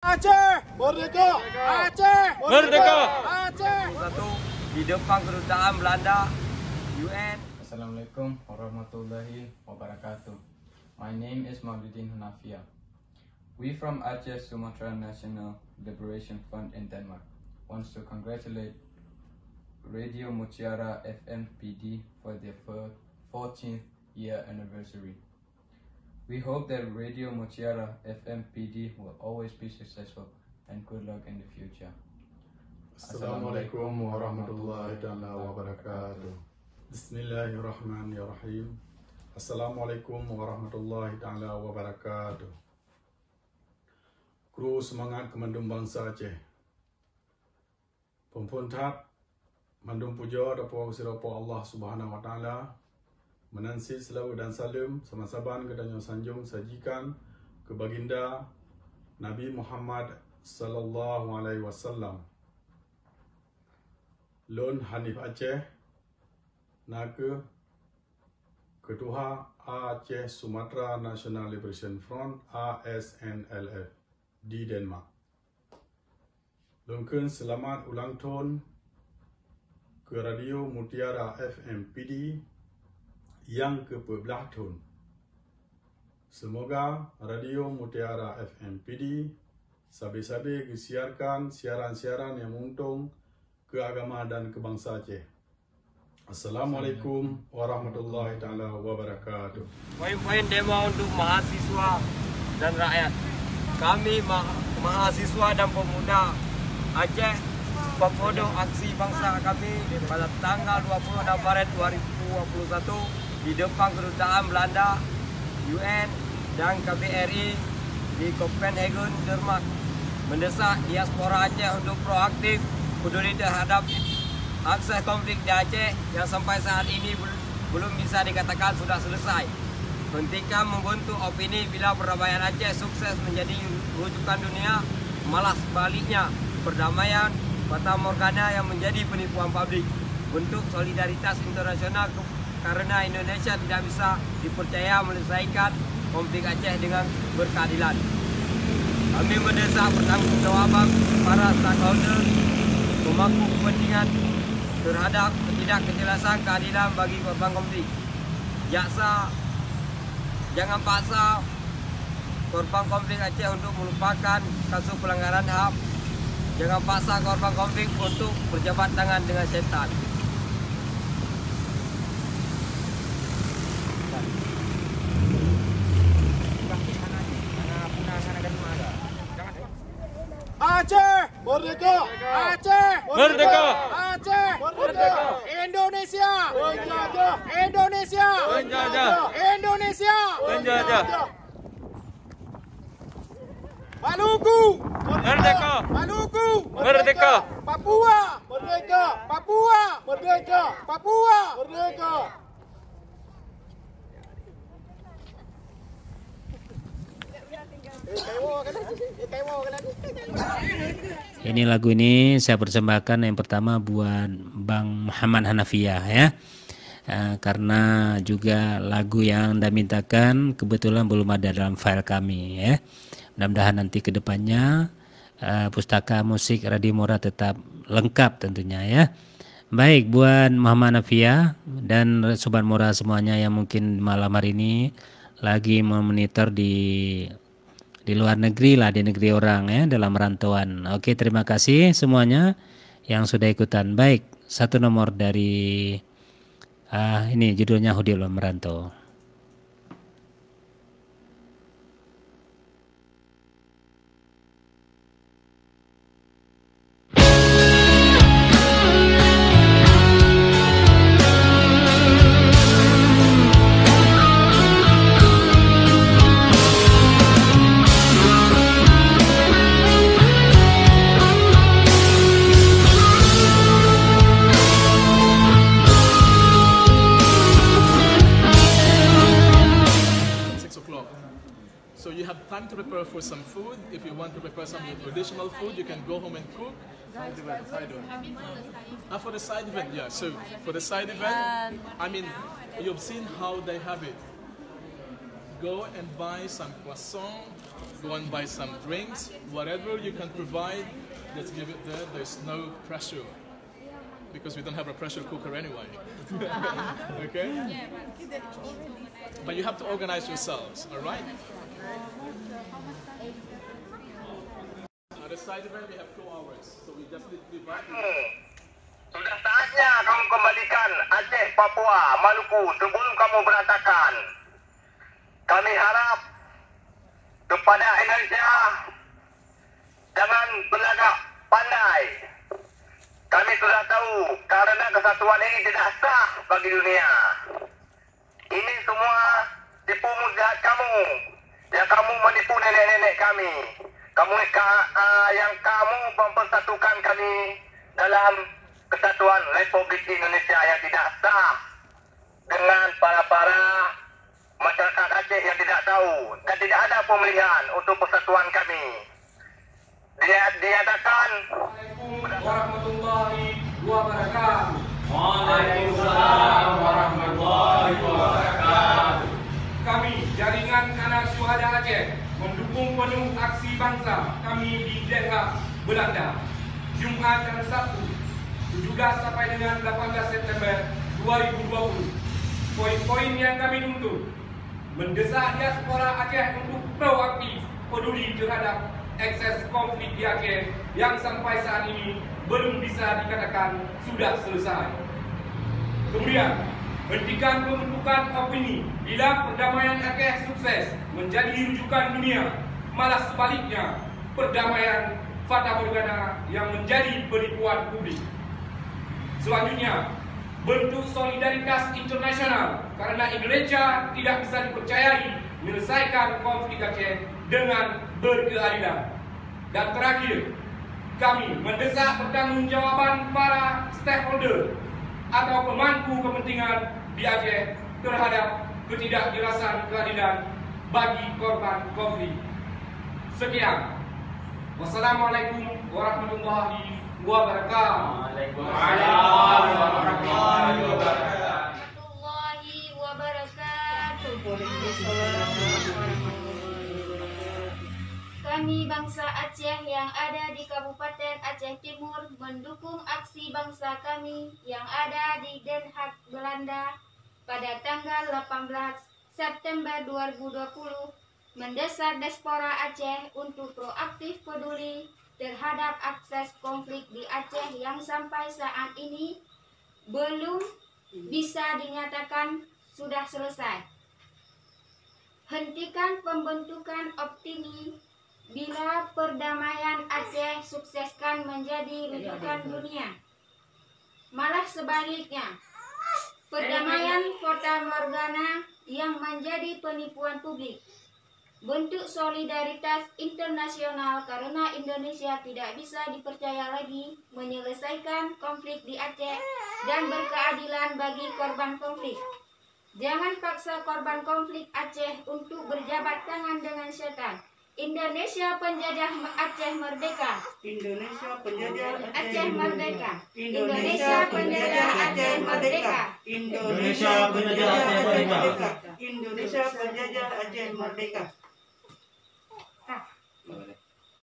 Aceh Merdeka! Aceh Merdeka! Aceh! Satu di depan kedutaan Belanda, UN. Assalamualaikum warahmatullahi wabarakatuh. My name is Maulidin Hunafia. We from Aceh Sumatra National Liberation Front in Denmark wants to congratulate Radio Mutiara FM PD for their 14th year anniversary. We hope that Radio Mutiara FM PD will always be successful and good luck in the future. Assalamualaikum warahmatullahi wabarakatuh. Bismillahirrahmanirrahim. Assalamualaikum warahmatullahi wabarakatuh. Kru semangat Kemandung Bangsa Aceh. Pumpun tat mandung puja dapo sirapo Allah Subhanahu wa taala. Menansi selalu dan salam sama-saban kedanyo sanjung sajikan ke baginda Nabi Muhammad sallallahu alaihi wasallam. Lon Hanif Aceh nake Ketua Aceh Sumatra National Liberation Front ASNLF di Denmark. Longkeun selamat ulang tahun ke Radio Mutiara FM PD yang ke-12 tahun. Semoga Radio Mutiara FM PD sabi-sabi disiarkan siaran-siaran yang menguntung ke agama dan ke bangsa Aceh. Assalamualaikum warahmatullahi wabarakatuh. Poin-poin demo untuk mahasiswa dan rakyat. Kami mahasiswa dan pemuda Aceh memfoto aksi bangsa kami pada tanggal 26 Maret 2021 di depan kedutaan Belanda, UN dan KBRI di Copenhagen, Denmark, mendesak diaspora Aceh untuk proaktif peduli terhadap akses konflik di Aceh yang sampai saat ini belum bisa dikatakan sudah selesai. Hentikan membentuk opini bila perdamaian Aceh sukses menjadi rujukan dunia, malah sebaliknya perdamaian fata morgana yang menjadi penipuan publik. Bentuk solidaritas internasional karena Indonesia tidak bisa dipercaya menyelesaikan konflik Aceh dengan berkeadilan. Kami mendesak pertanggungjawaban para stakeholder pemangku kepentingan terhadap ketidakkejelasan keadilan bagi korban konflik. Jaksa jangan paksa korban konflik Aceh untuk melupakan kasus pelanggaran HAM. Jangan paksa korban konflik untuk berjabat tangan dengan setan. Aceh Merdeka! Aceh Merdeka! Aceh Merdeka! Indonesia! Penjajah! Indonesia! Penjajah! Indonesia! Penjajah! Maluku! Merdeka! Maluku! Merdeka! Papua! Merdeka! Papua! Merdeka! Papua! Merdeka! Ini lagu ini saya persembahkan yang pertama buat Bang Muhammad Hanafiah ya. Karena juga lagu yang Anda mintakan kebetulan belum ada dalam file kami ya. Mudah-mudahan nanti ke depannya pustaka musik Radio Mora tetap lengkap tentunya ya. Baik buat Muhammad Hanafiah dan Sobat Mora semuanya yang mungkin malam hari ini lagi memonitor di luar negeri lah, di negeri orang ya, dalam rantauan. Oke, terima kasih semuanya yang sudah ikutan. Baik, satu nomor dari ini judulnya Hudil Merantau. To prepare for some food. If you want to prepare some traditional food, you can go home and cook. For the side event, yeah. So for the side event, I mean, you've seen how they have it. Go and buy some croissant, go and buy some drinks, whatever you can provide, just give it there. There's no pressure because we don't have a pressure cooker anyway. Okay? But you have to organize yourselves, all right? At the side event we have 2 hours, so we just need to divide it. Sudah saatnya kamu kembalikan Aceh, Papua, Maluku sebelum kamu berantakan. Kami harap kepada Indonesia jangan berlagak pandai. Kami sudah tahu karena kesatuan ini tidak sah bagi dunia. Ini semua tipu muslihat kamu yang kamu menipu nenek-nenek kami. Yang kamu mempersatukan kami dalam Kesatuan Republik Indonesia yang tidak sah dengan para masyarakat Aceh yang tidak tahu dan tidak ada pemilihan untuk persatuan kami. Diadakan. Assalamualaikum warahmatullahi wabarakatuh. Waalaikumsalam warahmatullahi wabarakatuh. Kami jaringan anak syuhada Aceh mendukung penuh aksi bangsa kami di Den Haag, Belanda, Jumat dan Sabtu 17 sampai dengan 18 September 2020. Poin-poin yang kami tuntut: mendesak diaspora Aceh untuk proaktif peduli terhadap ekses konflik di Aceh yang sampai saat ini belum bisa dikatakan sudah selesai. Kemudian, hentikan pembentukan opini bila perdamaian Aceh sukses menjadi rujukan dunia, malah sebaliknya perdamaian fata morgana yang menjadi penipuan publik. Selanjutnya, bentuk solidaritas internasional karena Indonesia tidak bisa dipercayai menyelesaikan konflik Aceh dengan berkeadilan. Dan terakhir, kami mendesak pertanggungjawaban para stakeholder atau pemangku kepentingan di Aceh terhadap ketidakjelasan keadilan bagi korban konflik. Sekian. Wassalamualaikum warahmatullahi wabarakatuh. Waalaikumsalam warahmatullahi wabarakatuh. Kami bangsa Aceh yang ada di Kabupaten Aceh Timur mendukung aksi bangsa kami yang ada di Den Haag, Belanda pada tanggal 18 September 2020 mendesak diaspora Aceh untuk proaktif peduli terhadap akses konflik di Aceh yang sampai saat ini belum bisa dinyatakan sudah selesai. Hentikan pembentukan opini bila perdamaian Aceh sukseskan menjadi rujukan dunia, malah sebaliknya perdamaian fata morgana yang menjadi penipuan publik. Bentuk solidaritas internasional karena Indonesia tidak bisa dipercaya lagi menyelesaikan konflik di Aceh dan berkeadilan bagi korban konflik. Jangan paksa korban konflik Aceh untuk berjabat tangan dengan setan. Indonesia penjajah Aceh merdeka. Indonesia penjajah Aceh merdeka. Indonesia penjajah Aceh merdeka. Indonesia penjajah Aceh merdeka. Indonesia penjajah Aceh merdeka.